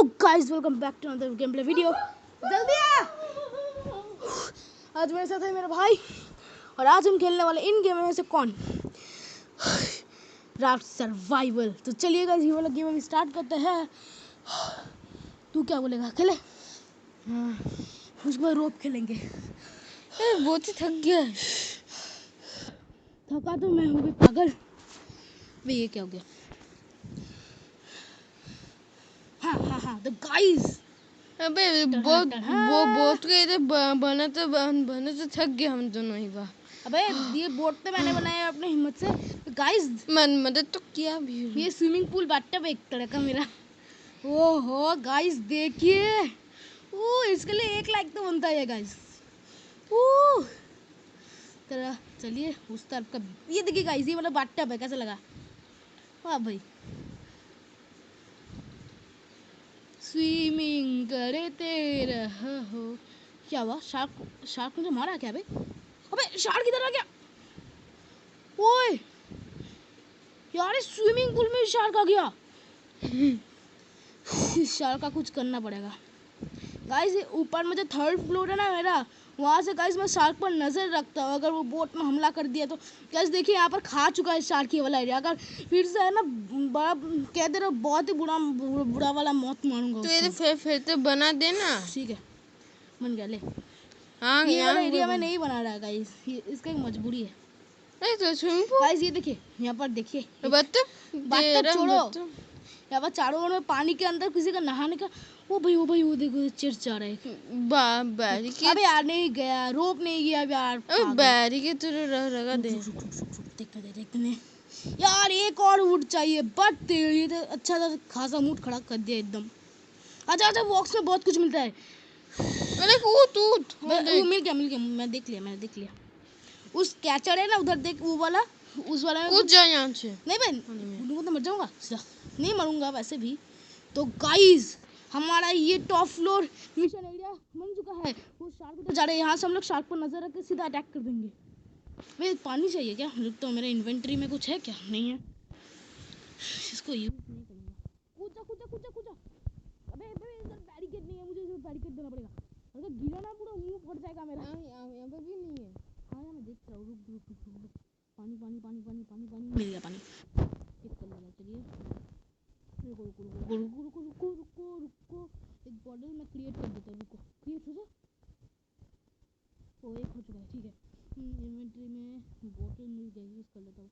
Hello guys, welcome back to another game play video. जल्दी आ। आज मेरे साथ है मेरा भाई और आज हम खेलने वाले इन गेम में से कौन राफ्ट सर्वाइवल। तो चलिए गाइस, ये वाला गेम हम स्टार्ट करते हैं। तू क्या बोलेगा, खेले? उसके बाद रोप खेलेंगे। बहुत ही थक गया। थका तो मैं हूँ भी पागल। भाई ये क्या हो गया? हाँ तो गाइस, अबे बहुत गए थे बना तो थक गए हम दोनों ही। वाह, अबे ये बोट तो मैंने बनाया अपने हिम्मत से। तो गाइस मदद तो किया भी। ये स्विमिंग पूल बाथटब एक तरह का मेरा। ओहो गाइस देखिए, इसके लिए 1 लाइक तो बनता है गाइस। तरह चलिए उस तरफ का ये देखिए गाइस, ये वाला बाथटब है, कैसा लगा? वाह भाई, स्विमिंग करे तेरा हो। क्या हुआ? शार्क मुझे मारा क्या बे? अबे शार्क किधर आ गया? ओए यार, इस स्विमिंग पूल में शार्क आ गया। शार्क का कुछ करना पड़ेगा गाइस। ऊपर में जो 3rd फ्लोर है ना मेरा, वहाँ से गाइस मैं शार्क पर नज़र रखता हूँ। अगर वो बोट में हमला कर दिया तो गाइस देखिए, यहाँ पर खा चुका है शार्क ये वाला एरिया। अगर फिर से है ना बड़ा कह दे रहा, बहुत ही बुरा वाला मौत मारूंगा तो ये उसको। फिर तो बना देना। ठीक है, बन गया ले। हाँ, ये वाला एरिया में नहीं बना रहा है गाइस, इसका एक मजबूरी है। अरे तो स्विमिंग पूल गाइस ये देखिए, यहाँ पर देखिए, बात छोड़ो, यहाँ पर चारों ओर में पानी के अंदर किसी का नहाने का। ओ भाई वो देखो चिड़चिड़ा रहा है। बैरिकेड। अबे यार नहीं गया, रोक नहीं गया यार। अबे बैरिकेड तो लगा दे। देखते यार, एक और वुड चाहिए। बट ये तो अच्छा था, खासा मूड खड़ा कर दिया एकदम। अच्छा बॉक्स में बहुत कुछ मिलता है। अरे कूद वो मिल गया मैंने देख लिया। उस कैचर है ना उधर, देख वो वाला, उस वाला में कूद जा यहाँ से। नहीं बहन, तो मर जाऊंगा। नहीं मरूंगा वैसे भी। तो गाइस हमारा ये टॉप फ्लोर मिशन एरिया बन चुका है। वो शार्क उधर जा रहे हैं, यहाँ से हम लोग शार्क पर नजर रख के सीधा अटैक कर देंगे। वे पानी चाहिए क्या? तो मेरे इन्वेंटरी में कुछ है क्या? नहीं है, इसको यूज नहीं करूंगा। कूदा। अबे इधर बैरिकेड नहीं है, मुझे इधर बैरिकेड देना पड़ेगा। अगर गिरा ना पूरा मुंह फट जाएगा मेरा। यहाँ पे भी नहीं है। हाँ यार मैं देख रहा हूँ, रुक। पानी मिल गया पानी। एक कर लेना, चलिए। रुको। एक बॉटल में क्रिएट कर देता हूँ। रुको, क्रिएट हो गया। एक हो चुका है, ठीक है। इन्वेंटरी में बॉटल मिल गई, यूज कर लेता हूँ।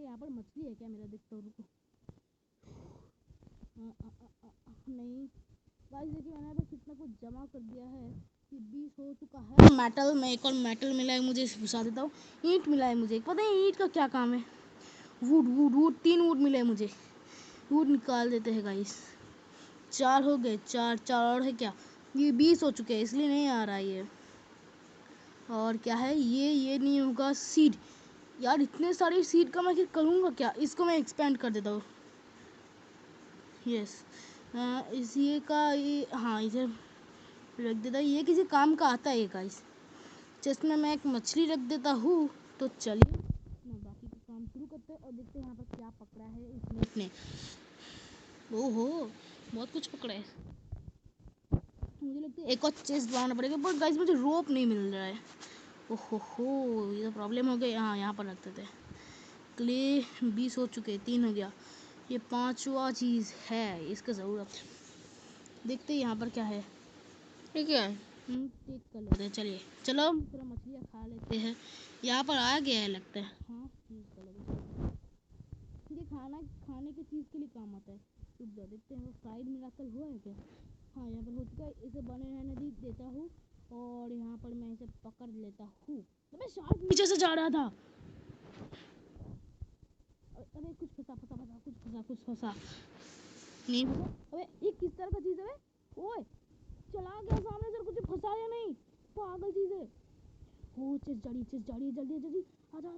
यहाँ पर मछली है क्या? मेरा देखता हूँ, रुको। नहीं गाइस देखिए, मैंने यहाँ पे कितना कुछ जमा कर दिया है कि 20 हो चुका है। मेटल में एक और मेटल मिला है मुझे, घुसा देता हूँ। ईंट मिला है मुझे, पता नहीं ईंट का क्या काम है। वुड 3 वुड मिले हैं मुझे। वुड निकाल देते हैं गाइस। 4 हो गए, 4 और है क्या? ये 20 हो चुके हैं, इसलिए नहीं आ रहा ये। और क्या है ये नहीं होगा। सीड यार, इतने सारे सीड का मैं करूँगा क्या? इसको मैं एक्सपेंड कर देता हूँ। यस, इसी का ये, हाँ इसे रख देता। ये किसी काम का आता है गाइस। चेस्ट में मैं एक मछली रख देता हूँ। तो चलिए मैं बाकी का काम शुरू करते हैं और देखते हैं यहाँ पर क्या पकड़ा है इसने। ओहो बहुत कुछ पकड़ा है। मुझे लगता है एक और चेस्ट बनाना पड़ेगा, बट गाइस मुझे रोप नहीं मिल रहा है। ओहो ये तो प्रॉब्लम हो गई। हाँ यहाँ पर रखते थे। क्ले 20 हो चुके, 3 हो गया। ये 5वां चीज़ है, इसका ज़रूरत। देखते हैं यहाँ पर क्या है। ठीक है, चेक कर लेते हैं। चलिए चलो थोड़ा मछलियाँ खा लेते हैं। यहाँ पर आ गया है लगता है। हाँ ये खाने की चीज़ के लिए काम आता है। रुक जाओ, देखते हैं साइड में रखकर हुआ है क्या। हाँ यहाँ पर हो चुका है। इसे बने रहने देता हूँ और यहाँ पर मैं इसे पकड़ लेता हूँ। अबे शार्क नीचे से जा रहा था। अबे कुछ फंसा नहीं। अबे ये किस तरह का चीज़ है? ओए चला गया सामने से, कुछ फंसाया नहीं, पागल चीज़ है। ओ चेस्ट जाड़ी जल्दी आजा।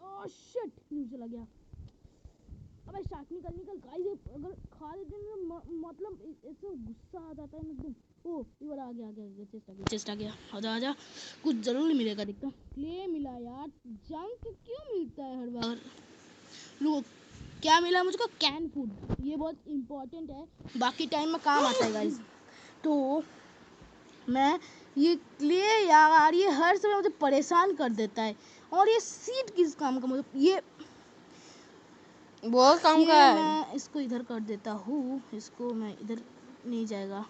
ओह शिट, नीचे चला गया। अबे शार्क निकल गाइस। अगर खा लेते हैं ना, मतलब इससे गुस्सा आ जाता है एकदम। ओ ये वाला आ गया चेस्ट आ गया। आजा कुछ जरूर मिलेगा, देखता हूँ। क्ले मिला यार, जंक क्यों मिलता है हर बार? रुक, क्या मिला मुझको? Can food. ये बहुत इम्पोर्टेंट है, बाकी टाइम में काम आता है गाइस। तो मैं ये क्ले यार, ये हर समय मुझे परेशान कर देता है। और ये सीड किस काम का? मतलब ये बहुत काम का है। मैं इसको इधर कर देता हूँ, इसको मैं इधर नहीं जाएगा,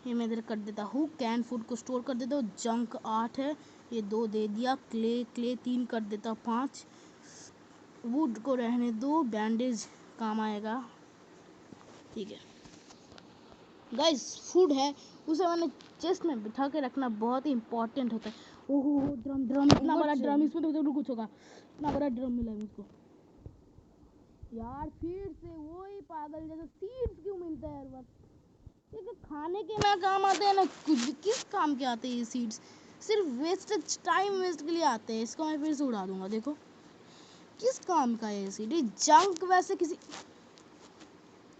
ये मैं इधर कर देता हूँ। कैन फूड को स्टोर कर देता हूँ। जंक 8 है, ये 2 दे दिया। क्ले 3 कर देता हूँ, 5। वुड को रहने दो, बैंडेज काम आएगा। ठीक है गाइस, फूड है उसे मैंने चेस्ट में बिठा के रखना बहुत ही इंपॉर्टेंट होता है। ओहो ड्रम ड्रम, इतना बड़ा ड्रम, इसमें तो कुछ होगा। इतना बड़ा ड्रम मिला है मुझको यार। फिर से वही पागल जैसा सीड्स क्यों मिलता है हर वक्त? ये खाने के ना काम आते हैं ना कुछ, किस काम के आते हैं ये सीड्स? सिर्फ वेस्ट, टाइम वेस्ट के लिए आते हैं। इसको मैं फिर से उड़ा दूंगा। देखो किस काम का है ये सीड? ये जंक वैसे किसी,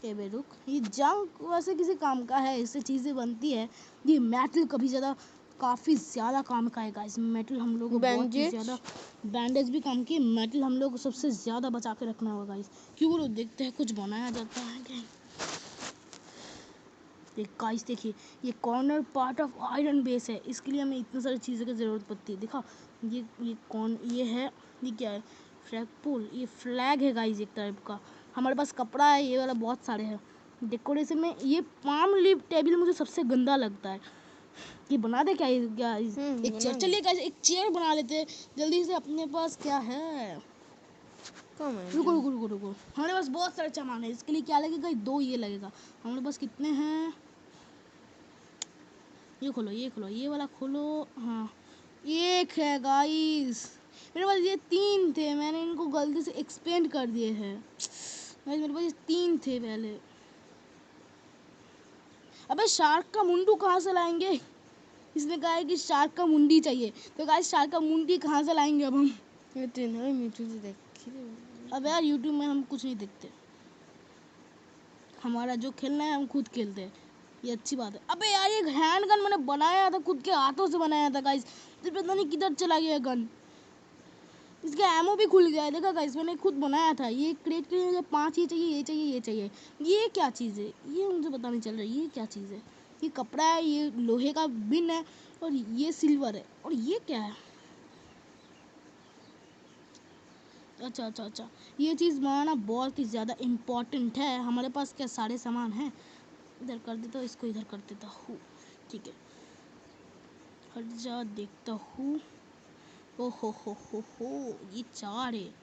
ए बे रुक, ये जंक वैसे किसी काम का है? इससे चीज़ें बनती है। ये मेटल कभी ज़्यादा, काफ़ी ज़्यादा काम का है गाइस। मेटल हम लोग को बहुत ही ज़्यादा, बैंडेज भी काम की, मेटल हम लोग को सबसे ज़्यादा बचा के रखना होगा गाइस। क्यों बोलो, देखते हैं कुछ बनाया जाता है क्या? गाइस देखिए, ये corner part of iron base है, इसके लिए हमें इतनी सारी चीज़ों की ज़रूरत पड़ती है। देखा ये है, ये क्या है? फ्लैग पोल, ये फ्लैग है गाइस एक टाइप का। हमारे पास कपड़ा है ये वाला, बहुत सारे हैं डेकोरेशन में। ये पाम लीफ टेबल मुझे सबसे गंदा लगता है। ये बना दे क्या? एक चेयर, चलिए गाइस एक चेयर बना लेते हैं जल्दी से। अपने पास क्या है? रुको रुको रुको रुको, हमारे पास बहुत सारे सामान है। इसके लिए क्या लगेगा? 2 ये लगेगा। हमारे पास कितने हैं? ये खोलो, ये खोलो, ये वाला खोलो। हाँ, एक है गाइस। मेरे पास ये 3 थे, मैंने इनको गलती से एक्सपेंड कर दिए हैं गाइस। मेरे पास ये 3 थे पहले। अबे शार्क का मुंडू कहाँ से लाएंगे? इसने कहा है कि शार्क का मुंडी चाहिए, तो गाइस शार्क का मुंडी कहाँ से लाएंगे अब हम? अब यार यूट्यूब में हम कुछ नहीं देखते, हमारा जो खेलना है हम खुद खेलते हैं, ये अच्छी बात है। अबे यार ये हैंड गन मैंने बनाया था, खुद के हाथों से बनाया था गाइस। तो पता नहीं किधर चला गया गन। इसका एमओ भी खुल गया है, देखा गाइस, मैंने खुद बनाया था। ये क्रिएट के लिए मुझे 5 ये चाहिए, ये चाहिए, ये चाहिए। ये क्या चीज़ है? ये मुझे पता नहीं चल रहा है ये क्या चीज़ है। ये कपड़ा है, ये लोहे का बिन है, और ये सिल्वर है, और ये क्या है? अच्छा अच्छा अच्छा, ये चीज़ बनाना बहुत ही ज़्यादा इम्पोर्टेंट है। हमारे पास क्या सारे सामान हैं? इधर कर देता हूँ, इसको इधर कर देता हूँ। ठीक है, हट जा, देखता हूँ। ओ हो, ये 4 है।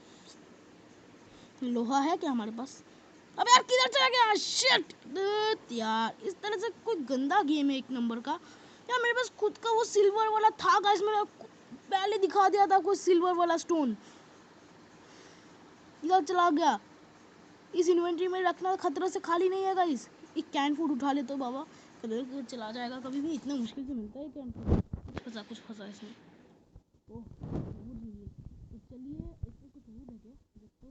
लोहा है क्या हमारे पास? अब यार किधर चला गया? शिट यार, इस तरह से कोई गंदा गेम है एक नंबर का यार। मेरे पास खुद का वो सिल्वर वाला था गाइस, मैंने पहले दिखा दिया था कोई सिल्वर वाला स्टोन। इधर चला गया। इस इन्वेंटरी में रखना खतरे से खाली नहीं है गाइस। एक कैन फूड उठा ले तो बाबा, कदर चला जाएगा कभी भी। इतना मुश्किल से मिलता है कैन फूड। कुछ फंसा इसमें। ओह वुड मिली, तो चलिए इसमें कुछ वुड है क्या? देखो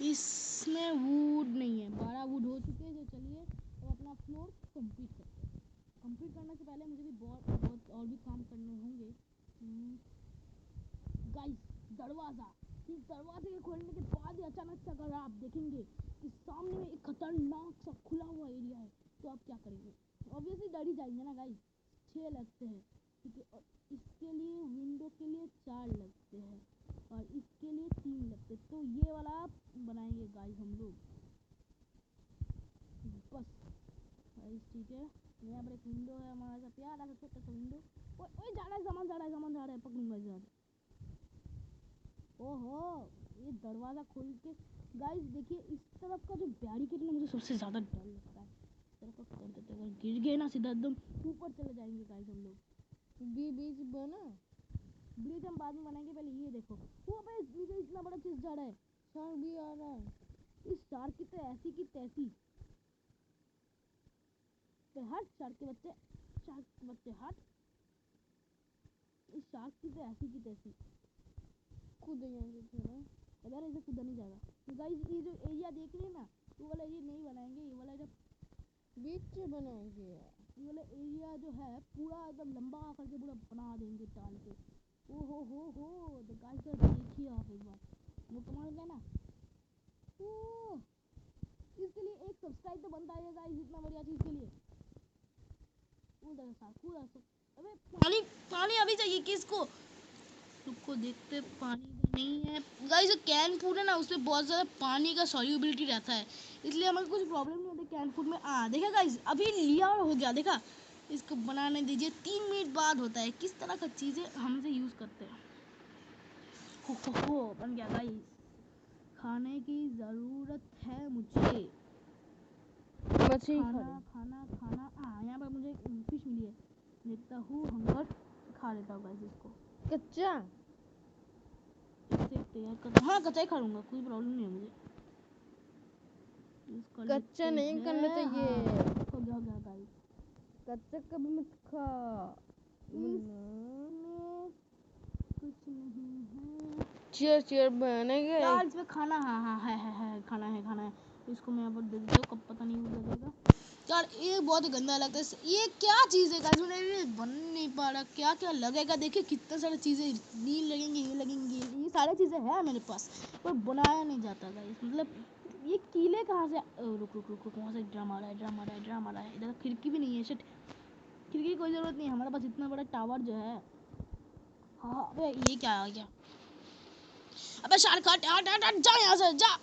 इसमें वुड नहीं है, 12 वुड हो चुके हैं। तो चलिए अब अपना फ्लोर कंप्लीट करते हैं। कंप्लीट करने से पहले मुझे भी बहुत बहुत और भी काम करने होंगे। गाइस दरवाज़ा, इस दरवाजे के खोलने के बाद ही अचानक से अगर आप देखेंगे कि सामने में एक खतरनाक सा खुला हुआ एरिया है, तो आप क्या करेंगे? ऑब्वियसली डर ही जाएंगे ना गाइस। 6 लगते हैं, ठीक है, और इसके लिए विंडो के लिए 4 लगते हैं, और इसके लिए 3 लगते हैं। तो ये वाला बनाएंगे गाइस हम लोग, बस गाइस। ठीक है, यहाँ पर एक विंडो है हमारा सा प्यारा सा छोटा सा विंडो। ओए जा रहा है सामान, जा रहा है, पकड़ूंगा इसे। ओहो, ये दरवाज़ा खोल के गाइस देखिए, इस तरफ का जो बैरिकेड ना मुझे सबसे ज़्यादा डर लगता है। इस तरफ का कर देते हैं, अगर गिर गए ना सीधा एकदम ऊपर चले जाएंगे गाइस हम लोग। बीच बना, ब्रिज हम बाद में बनाएंगे, पहले ये देखो। वो भाई नीचे इतना बड़ा चीज़ जा रहा है, शार्क भी आ रहा है। इस शार्क की तो ऐसी की तैसी, तो हट शार्क के बच्चे हट। इस शार्क की तो ऐसी की तैसी कूद जाएंगे थोड़ा। अगर ऐसे कूदा नहीं जाएगा तो गाइस, ये जो एरिया देख रहे हैं ना, वो वाला एरिया नहीं बनाएंगे, ये वाला जब बीच में बनाएंगे। ये वाला एरिया जो है पूरा एकदम लंबा करके पूरा बना देंगे टाल के, हो तो गाइस देखिए आप एक बार वो कमाल है ना। ओ इसके लिए एक सब्सक्राइब तो बनता है गाइस, इतना बढ़िया चीज के लिए। उधर सा कूदा सा। अबे पानी पानी अभी चाहिए किसको? रुको देखते पानी इधर नहीं है गाइस। जो कैन फूड है ना उसमें बहुत ज़्यादा पानी का सॉल्युबिलिटी रहता है, इसलिए हमें कुछ प्रॉब्लम नहीं होती कैन फूड में। देखा गाइस अभी लिया और हो गया। देखा इसको बनाने दीजिए, 3 मिनट बाद होता है। किस तरह का चीज़ें हम इसे यूज़ करते हैं। हो बन गया गाइस। खाने की ज़रूरत है मुझे। मछली खा खाना ली। खाना खाना। यहाँ पर मुझे फिश मिली है, देखता हूँ हंगर खा लेता हूँ गाइस इसको। कच्चा इसे तैयार कर, हाँ कच्चा ही खा लूँगा, कोई प्रॉब्लम नहीं है मुझे। कच्चा नहीं करना चाहिए। हो गया गाइस। कच्चा कभी मत खा। इसमें कुछ नहीं है। चेयर बनेगा। यार इसमें खाना हाँ है खाना है। इसको मैं यहाँ पर दे देता हूँ, कब पता नहीं हो जाएगा। यार ये बहुत ही गंदा लगता है। ये क्या चीज़ है गाइस, मुझे बन नहीं पा रहा। क्या क्या लगेगा देखिए, कितना सारी चीज़ें नील लगेंगी, ये लगेंगी, ये सारी चीज़ें हैं मेरे पास, पर बनाया नहीं जाता गाइस। मतलब ये कीले कहाँ से रुक वहाँ से ड्रम आ रहा है। इधर खिड़की भी नहीं है। शिट, खिड़की की कोई ज़रूरत नहीं है, हमारे पास इतना बड़ा टावर जो है। हाँ अबे ये क्या आ गया? अबे शार्क हट जा यहाँ से जा।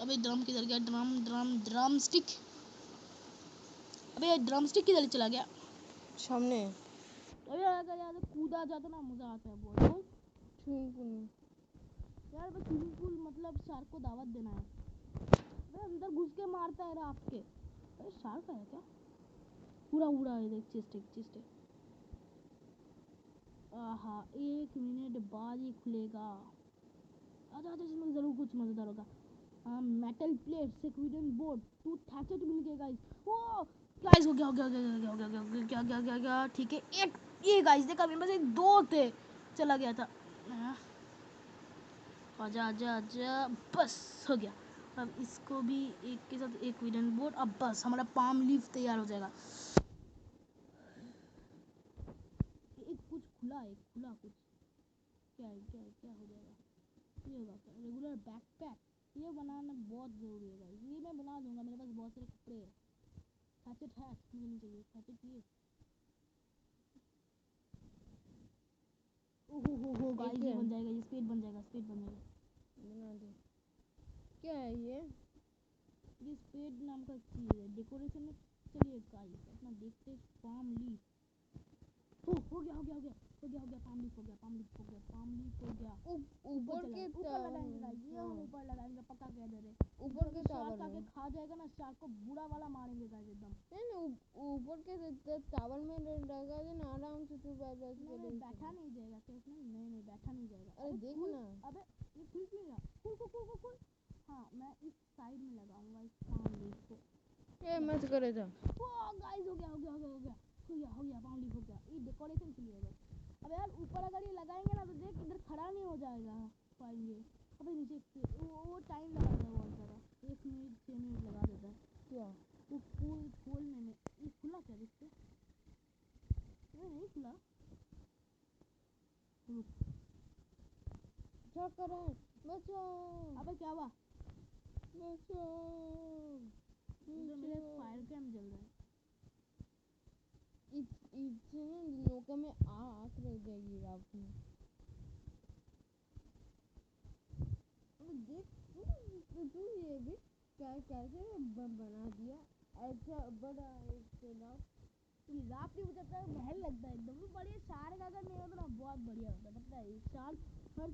अबे ड्रम किधर गया? Drum stick. अबे ड्रम स्टिक किधर चला गया? सामने अबे अगर यार कूदा जाता ना मजा आता है बहुत। यार बस स्विमिंग पूल मतलब शार्क को दावत देना है। अबे अंदर घुस के मारता है रात के। अरे शार्क है क्या? पूरा उड़ा है देख, चेस्ट। आहा 1 मिनट बाद ही खुलेगा। आजा इसमें जरूर कुछ मजेदार होगा। मेटल प्लेट से क्विडन बोर्ड 2 थैचेट मिल गए गाइस। ओ गाइस हो गया। ठीक है एक ये गाइस देखा मेरे पास एक 2 थे, चला गया था। आजा बस हो गया। अब इसको भी एक के साथ एक क्विडन बोर्ड। अब बस हमारा पाम लीफ तैयार हो जाएगा। एक कुछ खुला कुछ क्या हो जाएगा? ये होगा क्या? Regular backpack. ये बनाना बहुत ज़रूरी है गाइस, ये मैं बना दूंगा। मेरे पास बहुत सारे कपड़े हैं। हैचेट है मुझे नहीं चाहिए हैचेट। ये ओहो गाइस ये बन जाएगा, ये स्पेड बन जाएगा। बना दे। क्या है ये? ये स्पेड नाम का चीज़ है डेकोरेशन में। चलिए गाइस अपना देखते पाम लीफ। हो गया पाम लीफ हो गया। ऊपर के ऊपर लगाएंगे गाइस, ये हम ऊपर लगाएंगे पक्का कह दे रहे। ऊपर के शार्क टावर आके में खा जाएगा ना, शार्क को बुरा वाला मारेंगे गाइस एकदम। नहीं ऊपर के टावर में लगा देना आराम से। तू बैठ नहीं बैठा नहीं जाएगा सेफ नहीं बैठा नहीं जाएगा। अरे देख ना। अबे ये खुल क्यों गया? खुल। हाँ मैं इस साइड में लगाऊंगा इस पाम लीफ को। ये मत करे था। ओ गाइस हो गया पाम लीफ हो गया। ये डेकोरेशन के लिए है बस। अब यार ऊपर अगर ये लगाएंगे ना तो देख इधर खड़ा नहीं हो जाएगा पाएंगे। अबे नीचे वो टाइम लगाएगा बहुत ज़्यादा। 1 मिनट 6 मिनट लगा देता है। क्या वो फूल खोलने में। ये खुला क्या देखते? ये नहीं खुला। क्या करे? बचाओ अबे क्या हुआ? बचाओ। मेरे फायर कैम जल रहा है। इतने नौका में आग लग जाएगी रात में। देख तू ये भी कैसे बना दिया ऐसा बड़ा एक रात में मुझे तो महल लगता है एकदम बढ़िया। शार्क अगर नहीं होता ना बहुत बढ़िया होता, पता है। शार्क हर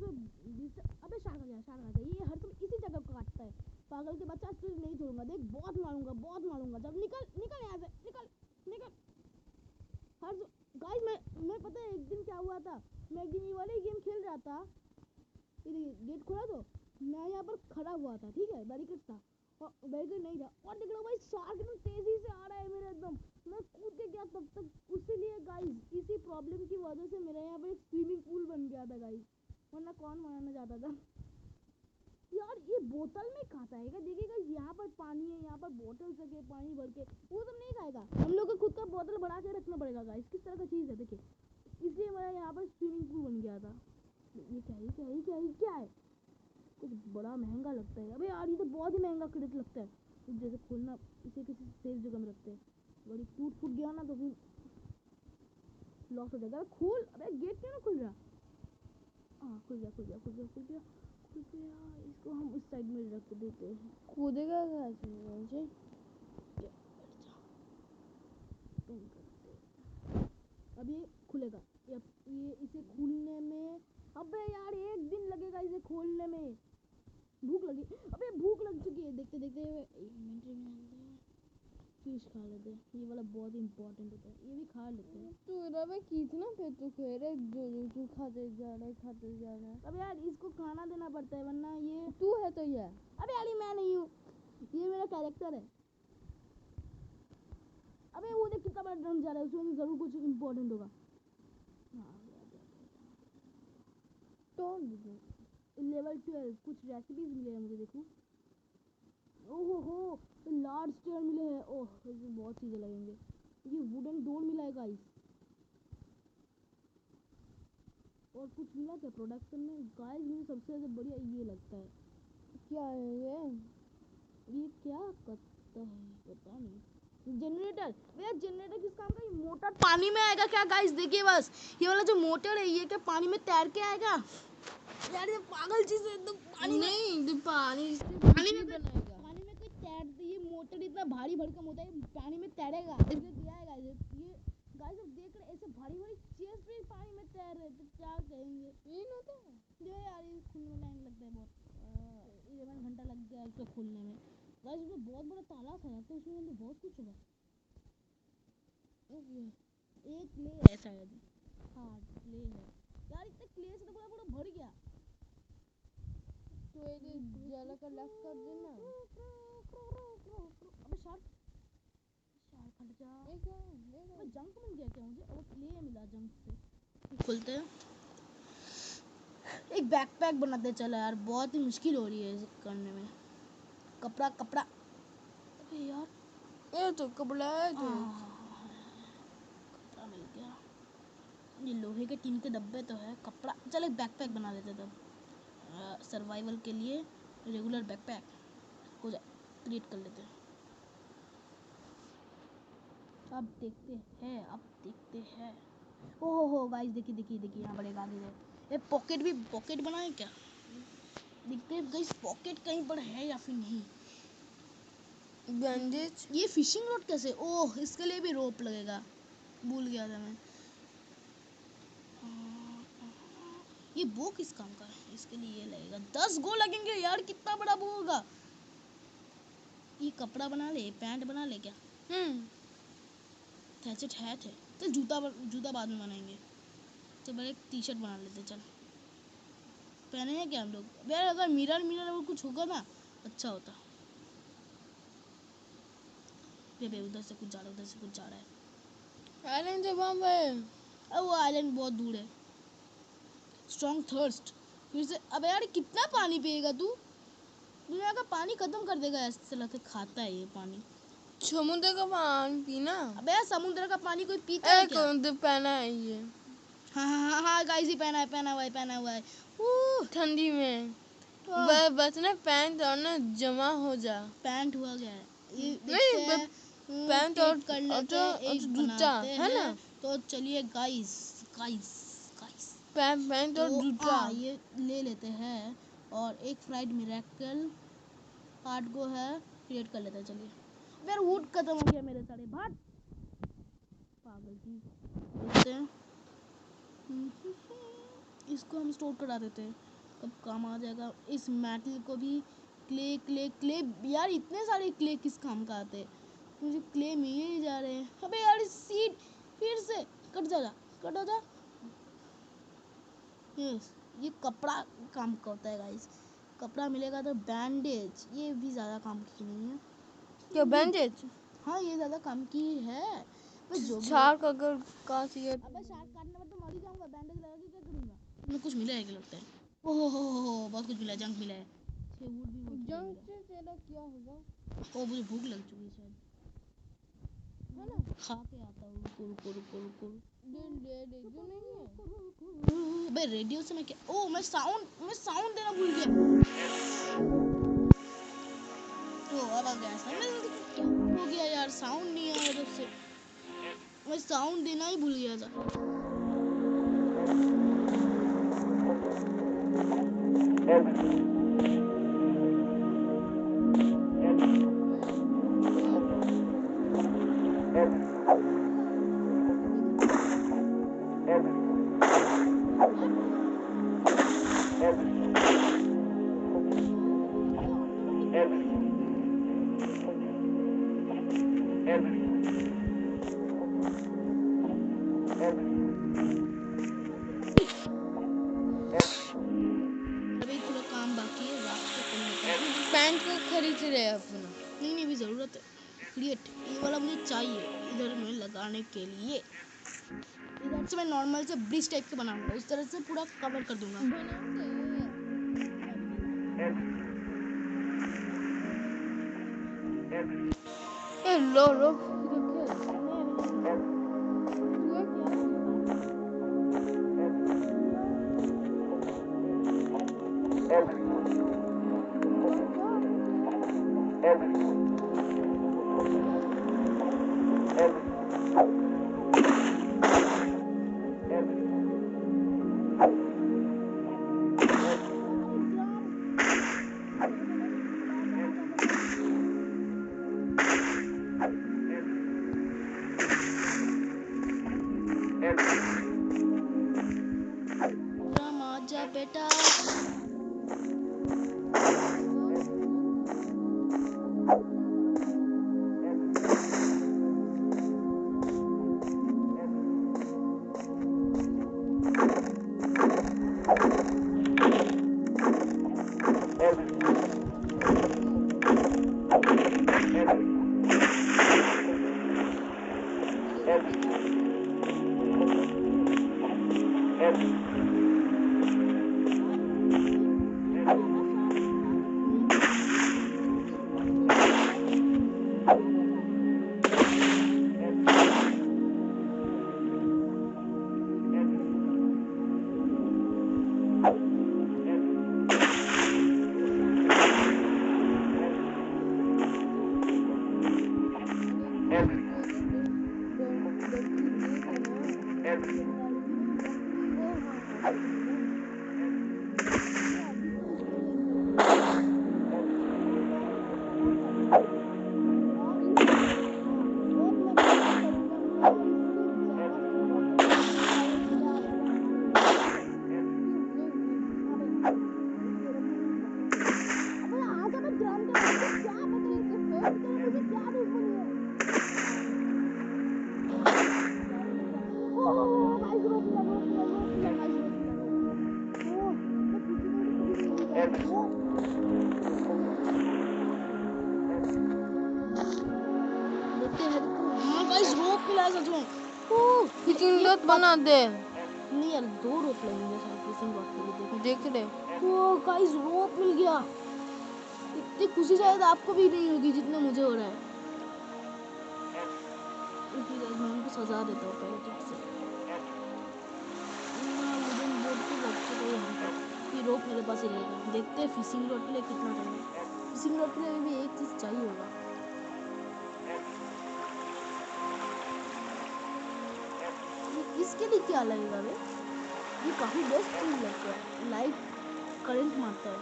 अबे शार्क आ गया। ये हर समय इसी जगह को काटता है। पागल के बच्चा तुझे नहीं छोड़ूंगा देख, बहुत मारूंगा। जब निकल यहाँ से निकल। हर गाइस मैं पता है एक दिन क्या हुआ था। मैं एक दिन ये वाले गेम खेल रहा था। गेट खोला तो मैं यहाँ पर खड़ा हुआ था, ठीक है। बैरिकेड था और बैरिकेड नहीं था और देख लो भाई शार्क एकदम तेजी से आ रहा है मेरे एकदम। मैं कूद के गया तब तक। उसीलिए गाइस इसी प्रॉब्लम की वजह से मेरे यहाँ पर एक स्विमिंग पूल बन गया था गाइस, वरना कौन बनाना चाहता था। यार ये बोतल में खाता है क्या? देखिएगा यहाँ पर पानी है, यहाँ पर बोतल से पानी भर के वो सब नहीं खाएगा। हम लोग को खुद का बोतल बढ़ा के रखना पड़ेगा गाइस। किस तरह का चीज़ है देखिए। इसलिए मेरा यहाँ पर स्विमिंग पूल बन गया था। ये क्या है, ये क्या है, ये क्या है, ये क्या है? कुछ बड़ा महंगा लगता है। अबे यार ये तो बहुत ही महंगा क्रेट लगता है। जैसे खोलना, इसे किसी सेफ जगह में रखते हैं। अगर ये टूट फूट गया ना तो फिर लॉस हो जाएगा। अबे खोल, अबे गेट क्यों ना खुल रहा? हाँ खुल गया, खुल गया, खुल गया, खुल गया, खुल गया। इसको हम उस साइड में रख देते हैं। कूदेगा कैसे? अब ये खुलेगा। ये इसे खोलने में, अबे यार 1 दिन लगेगा इसे खोलने में। भूख लगी, अबे भूख लग चुकी है। देखते देखते फिश खा लेते हैं। ये वाला बहुत इंपॉर्टेंट होता है, ये भी खा लेते हैं। तू रवे कितना पे तू कह रहे जो तू खाते जा रहा है। अब यार इसको खाना देना पड़ता है वरना ये, तू है तो ये। अबे यार मैं नहीं हूँ, ये मेरा कैरेक्टर है। अबे वो देख कितना बड़ा ड्रम जा रहा है, उसमें जरूर कुछ इंपॉर्टेंट होगा। तो लेवल 12 कुछ रेसिपीज मिले हैं मुझे। देखो, ओहो हो, लार्ज स्टेयर मिले हैं। ओह इसमें बहुत चीजें लगेंगे। ये वुडन डोर मिला है गाइस। और कुछ मिला क्या प्रोडक्शन में गाइस? मुझे सबसे ज्यादा बढ़िया ये लगता है। क्या है ये क्या करता है पता नहीं। जनरेटर, भैया जनरेटर किस काम का? ये मोटर पानी में आएगा क्या गाइस? देखिए बस, ये वाला जो मोटर है ये क्या पानी में तैर के आएगा? यार ये पागल चीज है। तो पानी नहीं, तो पानी में बनाएगा। पानी में कोई तैर, ये मोटर इतना भारी भरकम होता है, पानी में तैरेगा इसलिए दिया है गाइस। ये गाइस अब देख रहे ऐसे भारी भारी चीज भी पानी में तैर रहे तो क्या कहेंगे? ये होता है जो यार ये खुलने में टाइम लगता है बहुत। 11 घंटा लग गया इसको खुलने में गाइस। इसमें बहुत बड़ा ताला सा है तो उसमें अंदर बहुत कुछ होगा। एक क्ले है शायद। हाँ क्ले है यार, इतने क्ले से तो पूरा पूरा भर गया। तो ये जला का लॉक कर देना। अबे शार्क, शार्क हट जा। अबे जंक मिल गया क्या मुझे? अब क्ले मिला जंक से। खुलते हैं, एक बैकपैक बनाते चला यार, बहुत ही मुश्किल हो रही है इसे करने में। कपड़ा कपड़ा, अबे यार ये तो कपड़ा है तो कपड़ा मिल गया। ये लोहे के टीन के डब्बे तो है। कपड़ा, चल एक बैकपैक बना लेते तब सर्वाइवल के लिए। रेगुलर बैकपैक हो जाए, क्रिएट कर लेते हैं। अब देखते हैं। ओहो हो गाइस, देखिए देखिए देखिए, यहाँ पर एक आगे है। ये पॉकेट भी, पॉकेट बनाए क्या? देखते हैं गाइस पॉकेट कहीं पर है या फिर नहीं। बैंडेज। ये फिशिंग रॉड कैसे? ओह इसके लिए भी रोप लगेगा, भूल गया था मैं। ये बो किस काम का है? इसके लिए ये लगेगा 10 गो लगेंगे यार, कितना बड़ा बो होगा। ये कपड़ा बना ले, पैंट बना ले क्या? थैचेट है थे। चल जूता बाद में बनाएंगे। चल बड़े एक टी शर्ट बना लेते। चल पहने हैं क्या हम लोग? यार अगर मिरर और कुछ होगा ना अच्छा होता। ये उधर से कुछ जा रहा है, उधर से कुछ जा रहा है। आइलैंड जब हम है। अब वो आइलैंड बहुत दूर है। स्ट्रॉन्ग थर्स्ट फिर से। अब यार कितना पानी पिएगा तू? दुनिया का पानी खत्म कर देगा, ऐसे लगता खाता है ये पानी। समुद्र का पानी पीना। अबे यार समुद्र का पानी कोई पीता है क्या? कौन तो पहना है ये? हाँ गाइस ही पहना हुआ है। ठंडी में बस ना पैंट और ना जमा हो जा। पैंट हुआ गया है ये नहीं, देखते हैं। पैंट और कर लेते हैं, एक जूता है ना। तो चलिए गाइस गाइस गाइस पैंट और जूता ये ले लेते हैं। और एक फ्राइड मिरेकल 8 गो है, क्रिएट कर लेते हैं। चलिए यार वुड खत्म हो गया मेरे सारे, भाग पागल चीज। देखते हैं, इसको हम स्टोर करा देते हैं, कब काम आ जाएगा। इस मेटल को भी क्ले क्ले क्ले, यार इतने सारे क्ले किस काम का आते हैं? मुझे क्ले मिल ही जा रहे हैं। अबे यार सीड फिर से कट जा। यस, ये कपड़ा काम का होता है गाइस। कपड़ा मिलेगा तो बैंडेज, ये भी ज़्यादा काम की नहीं है क्या बैंडेज? हाँ ये ज़्यादा काम की है। बस जो भी शार्क अगर काट ये अबे शार्क काटने में तो मर ही जाऊंगा, बैंडेज लगा के क्या करूंगा? तुम्हें कुछ मिला है क्या लगता है? ओहो हो बहुत कुछ मिला है, जंक मिला है। 6 वुड भी बहुत कुछ जंग मिला से तेरा क्या होगा? है। ओ मुझे भूख लग चुकी है शायद। है ना? खा के आता हूँ। रुको रुको रुको रुको रेडियो नहीं है? बे रेडियो से मैं क्या, ओ मैं साउंड देना भूल गया। ओ अब आ गया साउंड। क्या हो गया यार, साउंड नहीं आया जब से, मैं साउंड देना ही भूल गया था। अभी थोड़ा काम बाकी है, रात को कर लेते हैं। पैंट को खरीद रहे अपना। नहीं नहीं, अभी ज़रूरत है। क्रिएट ये वाला मुझे चाहिए इधर में लगाने के लिए। इधर से मैं नॉर्मल से ब्रिज टाइप के बनाऊंगा, उस तरह से पूरा कवर कर दूंगा। ए लो लो राम आजा बेटा। बना दे। नहीं यार, 2 रोप लगेंगे शायद फिशिंग रॉड के लिए। देख रहे ओ गाइस, रोप मिल गया। इतनी खुशी शायद आपको भी नहीं होगी जितना मुझे हो रहा है। रुकिए गाइस, मैं उनको सजा देता हूँ पहले ठीक से। वुडन बोर्ड को रखते तो यहाँ पर ये रोप मेरे पास ही रहेगा। देखते हैं फिशिंग रॉड के लिए कितना टाइम है। फिशिंग रॉड के लिए भी एक चीज़ चाहिए होगा। इसके लिए क्या लगेगा रे? ये काफी बेस्ट चीज लगता है, लाइट करंट मारता है।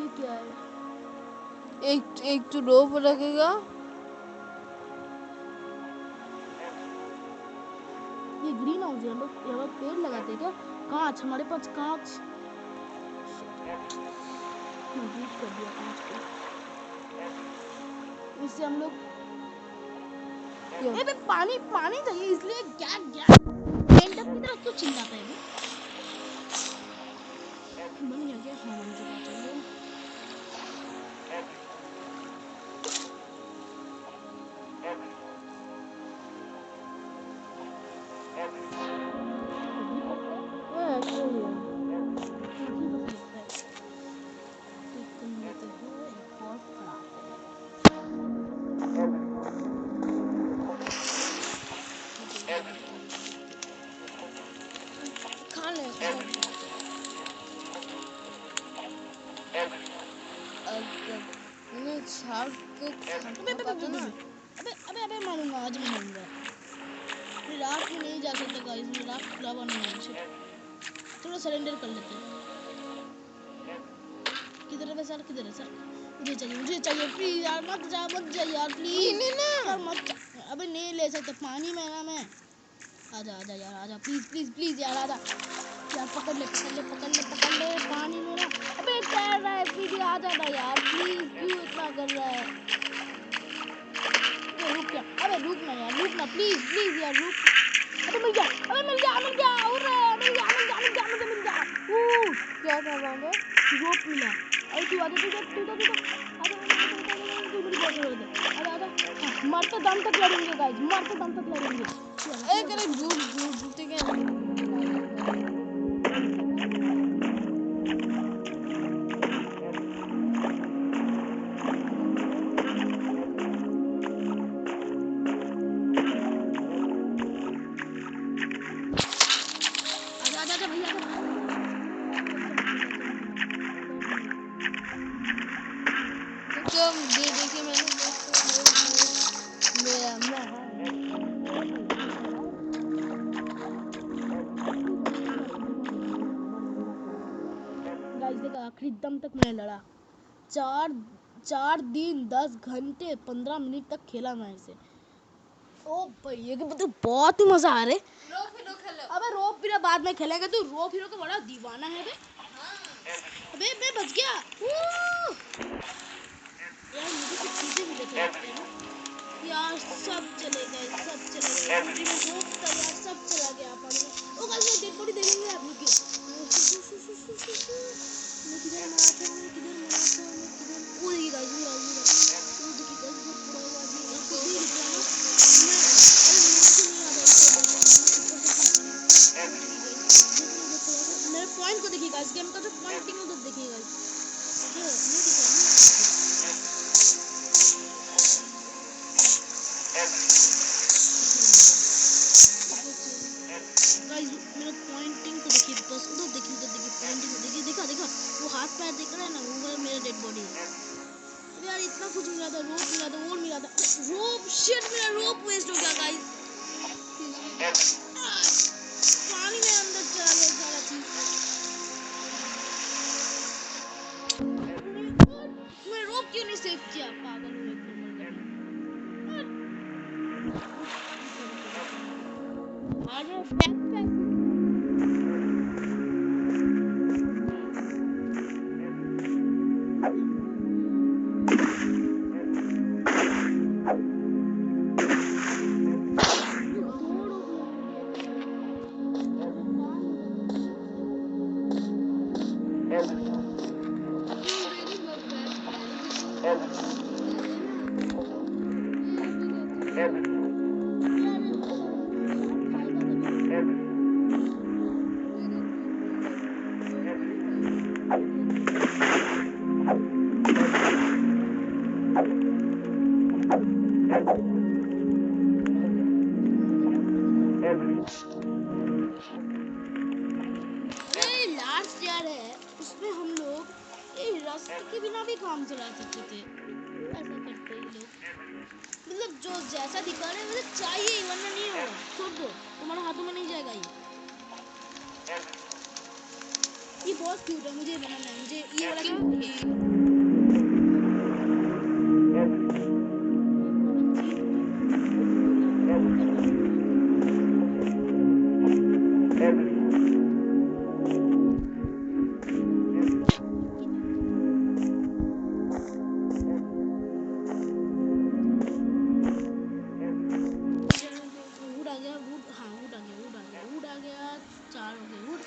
ये क्या है? एक तो रोप रखेगा। ये ग्रीन हाउस है, हम लोग यहाँ पर पेड़ लगाते हैं क्या? कांच, हमारे पास कांच यूज कर दिया कांच को। इससे हम लोग पानी चाहिए, इसलिए क्या मेंढक की तरह क्यों चिल्लाता है? बन गया क्या? हाँ बन चुका। चलो मैं शार्क को अबे खा पाता ना। अबे मारूंगा, आज मैं मारूंगा। मैं रात में नहीं जा सकता गाइस, मैं रात खुला हुआ नहीं है। शिट, थोड़ा सरेंडर कर लेते हैं। किधर है सर, किधर है सर? मुझे चाहिए प्लीज यार, मत जा यार प्लीज। नहीं ना सर मत जा। अबे नहीं ले सकते, पानी में ना मैं। आजा यार, आजा प्लीज यार, आजा यार, पकड़ ले पानी में ना। अबे तैर रहा है प्लीज, आ जाना यार प्लीज, क्यों इतना कर रहा है? अबे रुक ना यार, रुक ना प्लीज यार, रुक। अबे मिल गया, उड़ रहा है, मिल गया, मुझे मिल गया। क्या था वहाँ पे? रोप मिला। अरे तू आजा, आजा मेरी बहुत जरूरत है। आजा हाँ, मरते दम तक लड़ेंगे गाइस, मरते दम तक लड़ेंगे। एक अरे डूबते क्या? आजा भैया, तो देखिए मैंने गाइस देखा, आखिरी दम तक मैंने लड़ा। 4 दिन 10 घंटे 15 मिनट तक खेला मैं इसे। ओ भैया के मतलब बहुत ही मजा आ रहा है। अबे रोप फिर बाद में खेलेगा, तू रोप हीरो का बड़ा दीवाना है बे। अबे मैं बच गया। यार मुझे कुछ चीजें भी देखने लगती है ना यार। सब चले गए रोप था यार, सब चला गया पानी में। ओ गाइस डेड बॉडी देखेंगे आप लोग के। मैं किधर मरा था वो देखिए गाइस, वो देखिए गाइस, वो पूरा हुआ जी आपको नहीं दिख रहा ना। मैं अरे मुझे नहीं आ रहा है। मेरे पॉइंट को देखिए गाइस, गेम का जो पॉइंटिंग है उधर देखिए गाइस, ये नहीं दिख रहा ना। गाइस मेरा पॉइंटिंग को देखिए, बस उधर देखिए पॉइंटिंग देखिए, देखा वो हाथ पैर दिख रहा है ना, वो मेरा डेड बॉडी है। अरे यार इतना कुछ मिला था, रोप मिला था, और मिला था रोप। शिट, मेरा रोप वेस्ट हो गया गाइस। पानी में अंदर चला गया सारा चीज। मैं रोप क्यों नहीं सेव किया? पागल हूँ एक नंबर का। आज पैक लास्ट ईयर है, उसमें हम लोग रास्ते के बिना भी काम चला सकते थे। ऐसा करते ही लोग, मतलब जो जैसा दिखा रहे हैं वैसे चाहिए, वरना नहीं होगा। छोड़ दो, तुम्हारे हाथों में नहीं जाएगा ये बहुत क्यूट है, मुझे बनाना है, मुझे ये वाला वुड आ गया 4 हो गए वुड।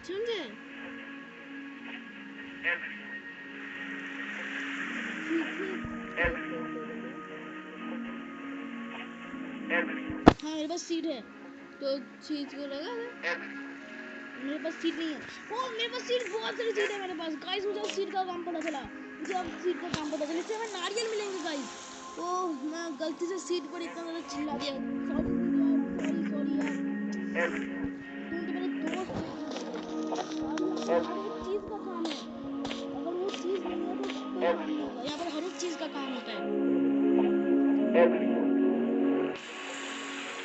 समझे? हाँ मेरे पास सीट है। तो चीज को लगा दे। मेरे पास सीट नहीं है। ओ मेरे पास सीट, बहुत सारी सीट है मेरे पास गाइस। मुझे अब सीट का काम पता चला, मुझे अब सीट का काम पता चला। इससे हमें नारियल मिलेंगे गाइस। ओ मैं गलती से सीट पर इतना ज़्यादा चिल्ला दिया, सॉरी यार, सॉरी यार। तुम तो मेरे दोस्त थे। हर एक चीज़ का काम है, अगर वो चीज़ नहीं है तो कोई काम नहीं होगा। यहाँ पर हर एक चीज़ का काम होता है।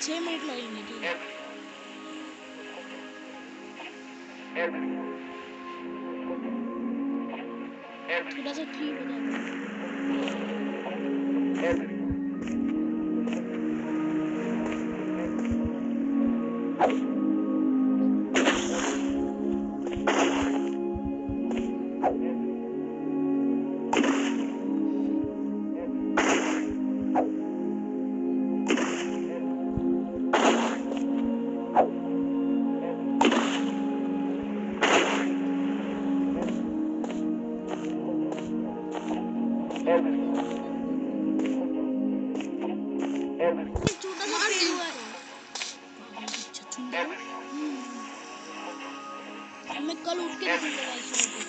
6 मिनट लगेंगे, ठीक है। थोड़ा सा ठीक हो जाएगा। छोटा सा पेड़ हुआ है। छछूंदर। मैं कल उठ के देखूंगा गाइस सुबह को।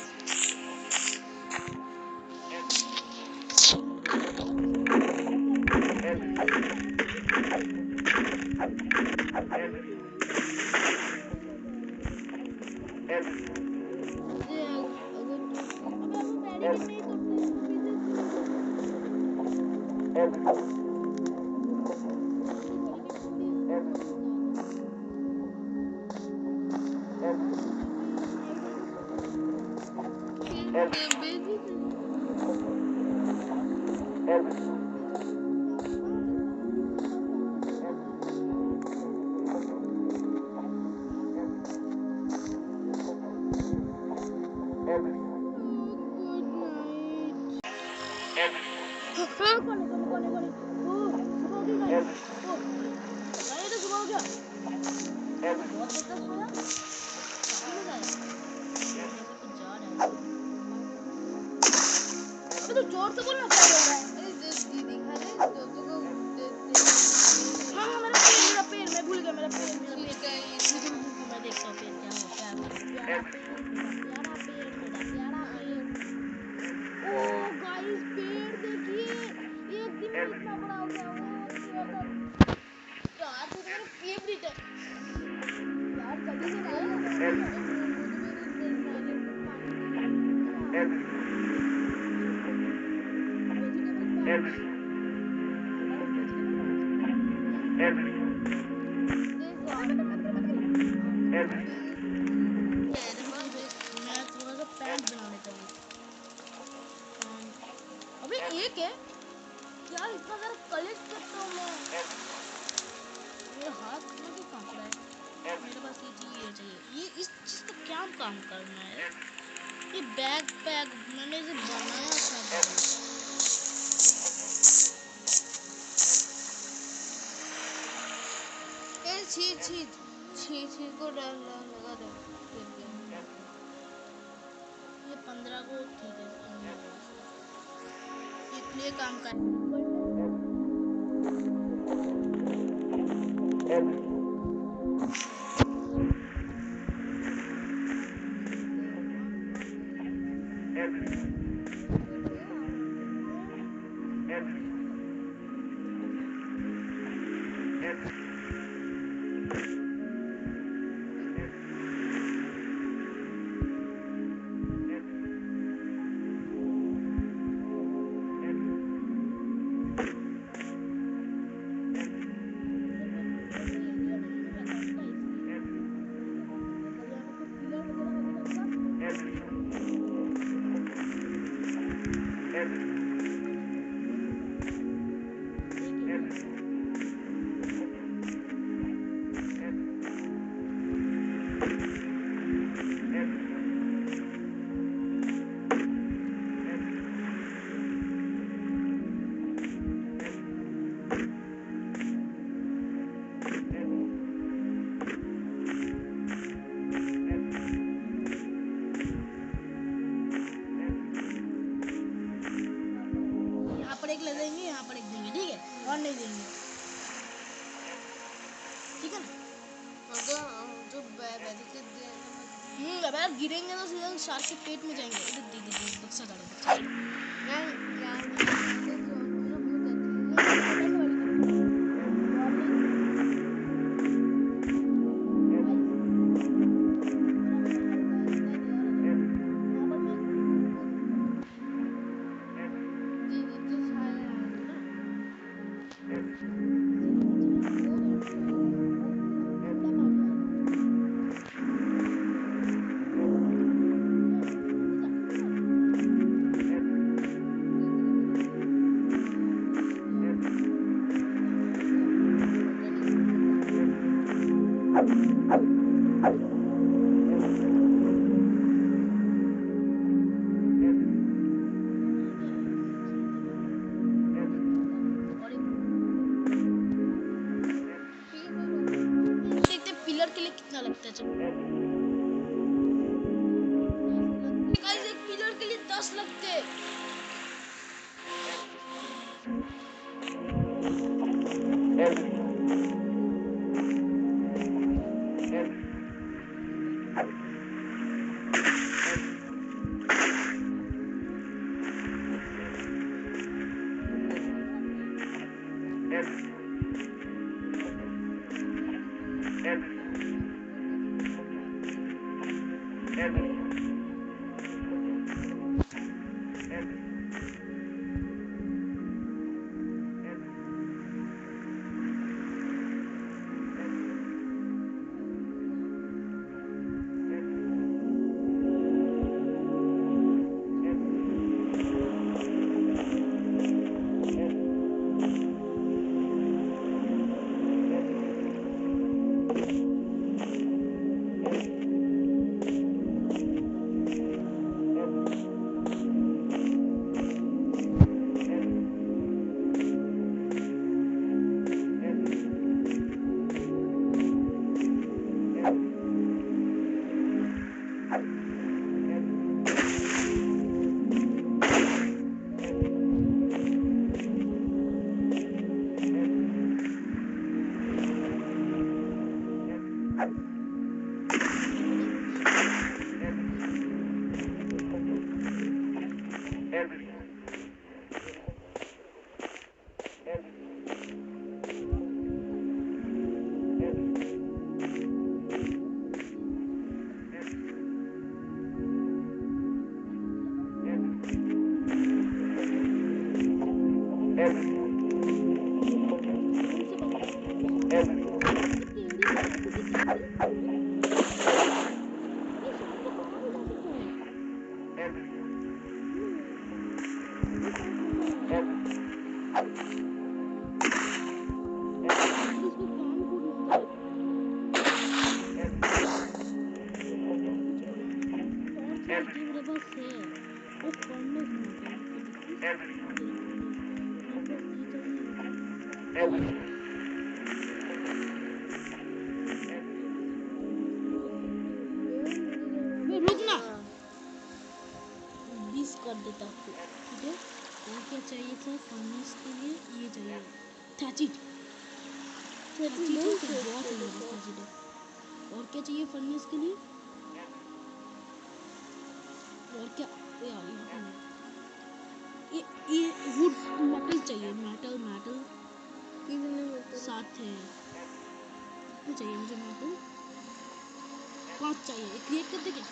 मुझे अगर तू अबे वो बैरिकेड नहीं तोड़ते हैं, तो जोर से बोलना, क्या बोल रहा है? दीदी खा ले तो को हाँ मेरा पेड़, मैं भूल गया, मेरा पेड़। मैं देखता हूँ पेड़ क्या होता है। प्यारा पेड़, मेरा प्यारा पेड़। ओ गाइस पेड़ देखिए, एक दिन में इतना बड़ा हो गया। ओ यार तू तो मेरा फेवरेट है यार, जल्दी से लाया। मैं थोड़ा सा पैंट बना लेता हूँ। अबे एक है यार, इतना सारा कलेक्ट करता हूँ मैं। मेरा हाथ इतना क्यों कांप रहा है? मेरे पास ये चाहिए। ये इस चीज का क्या काम करना है? ये बैग पैक मैंने इसे बनाया था गाइस। छी को लगा दो। ये 15 को ठीक है, ये काम कर। अबे यार गिरेंगे तो सीधा शार्क के पेट में जाएंगे। इधर दे दे दे बक्सा डालो बक्सा डालो। देखते पिलर के लिए कितना लगता है। चलो गाइस एक पिलर के लिए 10 लगते हैं। रुकना 20 कर देता हूँ। ठीक है और क्या चाहिए था फर्नेस के लिए? ये चाहिए थैचिट। बहुत थैचिट। और क्या चाहिए फर्नेस के लिए? और क्या ये वुड मेटल चाहिए। मेटल 7 है। कितने चाहिए मुझे मेटल? 5 चाहिए। क्रिएट कर दे क्या?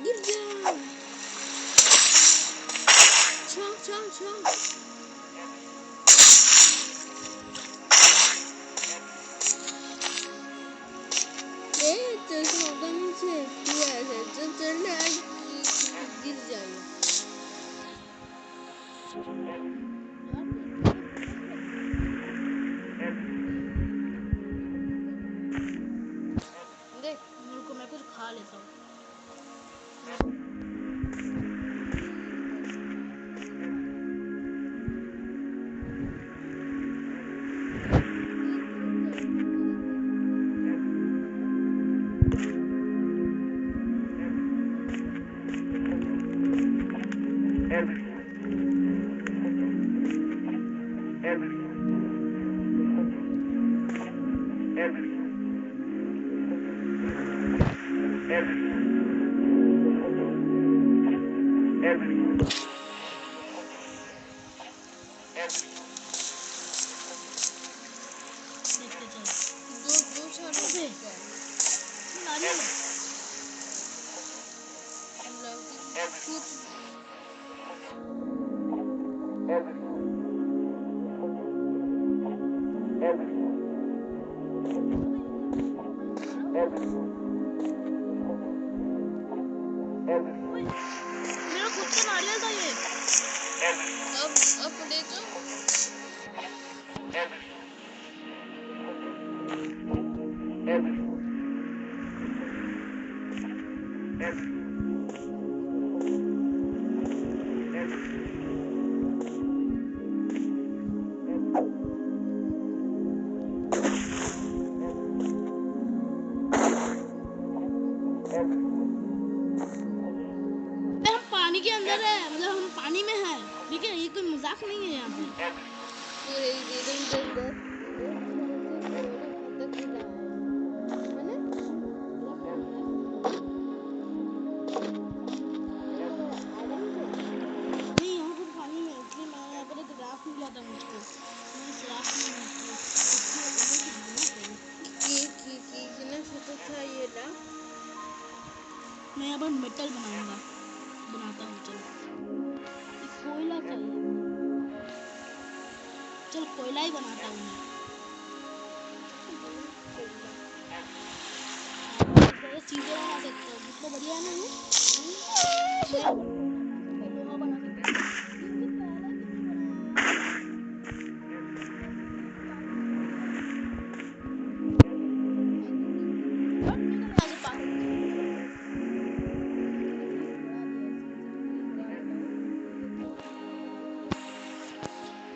गिर जा। छाओ। लेता हूँ। देखते चलो। दो साल हो अबे, चुका है। नारियल है। कुछ मेरा खुद का नारियल था ये। अब ले तो अबे, हम पानी के अंदर है, मतलब हम पानी में है, ठीक है, ये कोई मजाक नहीं है यहाँ पे। पूरे इधर तक ही रहा है ना? नहीं, यहाँ पर पानी में, इसलिए मैं यहाँ पर एक राफ्ट मिला था मुझको, मैं इस राफ्ट में हूँ, तो इसको उन्हें ढूंढना चाहिए। कितना छोटा था ये ना? मैं यहाँ पर मेटल बनाता हूँ। चलो, एक कोयला चाहिए मुझे। चल, कोयला ही बनाता हूँ मैं। सारी चीजें बना सकता हूँ, कितना बढ़िया है ना ये। मैं यहाँ पर लोहा बना सकता हूँ। ये मुझे पहले क्यों नहीं बनाया यार? हट, निकल यहाँ से पागल।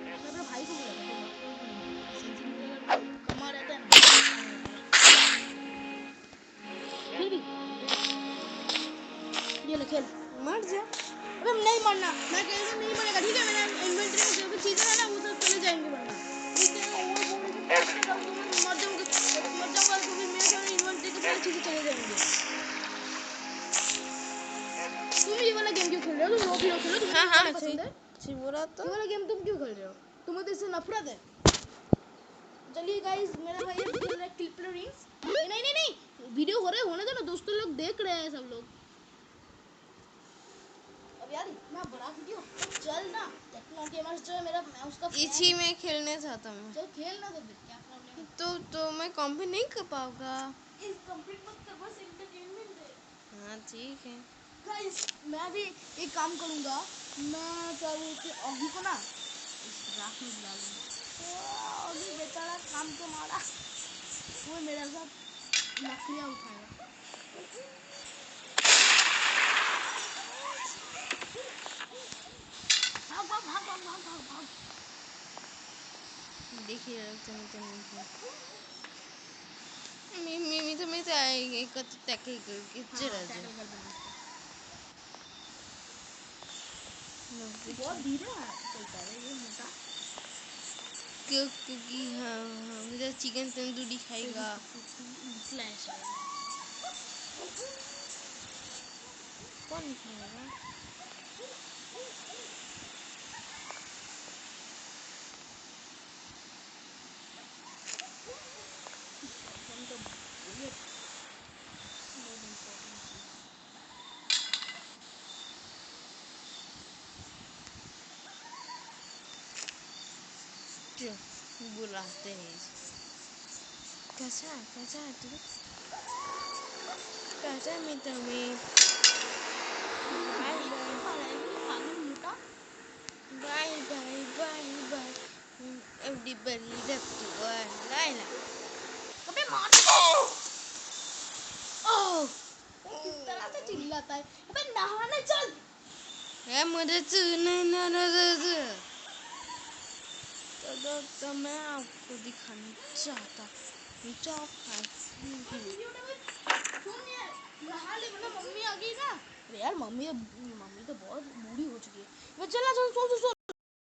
मैं अपने भाई को बोला था, सेंसिटिविटी अगर कमा रहता है ना, फिर भी ये ले खेल। मर जा। अबे नहीं मरना, मैं कह रहा हूँ नहीं मरेगा, ठीक है। मेरा इन्वेंटरी में जो भी चीजें है ना, वो सब चले जाएंगे वरना, ठीक है। और बोल के पैसे डाल दूंगा, मर जाऊंगा तो फिर मेरे सारे इन्वेंटरी के सारी चीजें चले जाएंगे। तुम ये वाला गेम क्यों खेल रहे हो? तुम रो भी खेल रहे हो, तुम्हें हाँ ये पसंद है? अच्छी बोला तो ये वाला गेम तुम क्यों खेल रहे हो? तुम्हें तो इससे नफरत है। चलिए गाइस, मेरा भाई अब खेल रहा है क्लिपर रिंग्स। नहीं नहीं नहीं, वीडियो हो रहा है, होने दो ना, दोस्तों लोग देख रहे हैं सब लोग। अब यार इतना बड़ा वीडियो, चल ना। टेक्नो गेमर्स जो है मेरा, मैं उसका fan इसी हूँ। में खेलने चाहता हूँ। चल खेल ना, तो फिर क्या प्रॉब्लम है? तो मैं कॉम्पी नहीं कर पाऊंगा। इस कंप्लीट मत कर, बस एंटरटेनमेंट है। हाँ ठीक है। गाइस, मैं भी एक काम करूंगा, मैं क्या बोलते हैं, ऑगी को ना इस राख में बुला लूंगा। ऑगी बेचारा काम तो मारा, वो मेरे साथ लकड़ियाँ उठाएगा। भाग भाग भाग भाग भाग भाग भाग। देखिए मी तुम्हें तो आएगी कत तक ही करके हाँ, चला टैटल जा। कर देना उसको। बहुत धीरे चलता है ये मोटा। क्योंकि हाँ मेरा चिकन तंदूरी खाएगा। फ्लैश आएगा। कौन खाएगा? हम तो बुलेट बहुत इम्पोर्टेंट चीज़। जो बुलाते हैं कैसा है तू? कैसा है मित्र में? बाय पागल मोटा। Bye bye bye bye. Everybody रख दो लाइला। अबे मार। ओह, आता है। अबे नहाने चल। मुझे तो मैं आपको दिखाना चाहता हूँ। नहा ले वरना मम्मी आ गई ना। अरे यार मम्मी तो बहुत बूढ़ी हो चुकी है। मैं चला चल सो सो सो।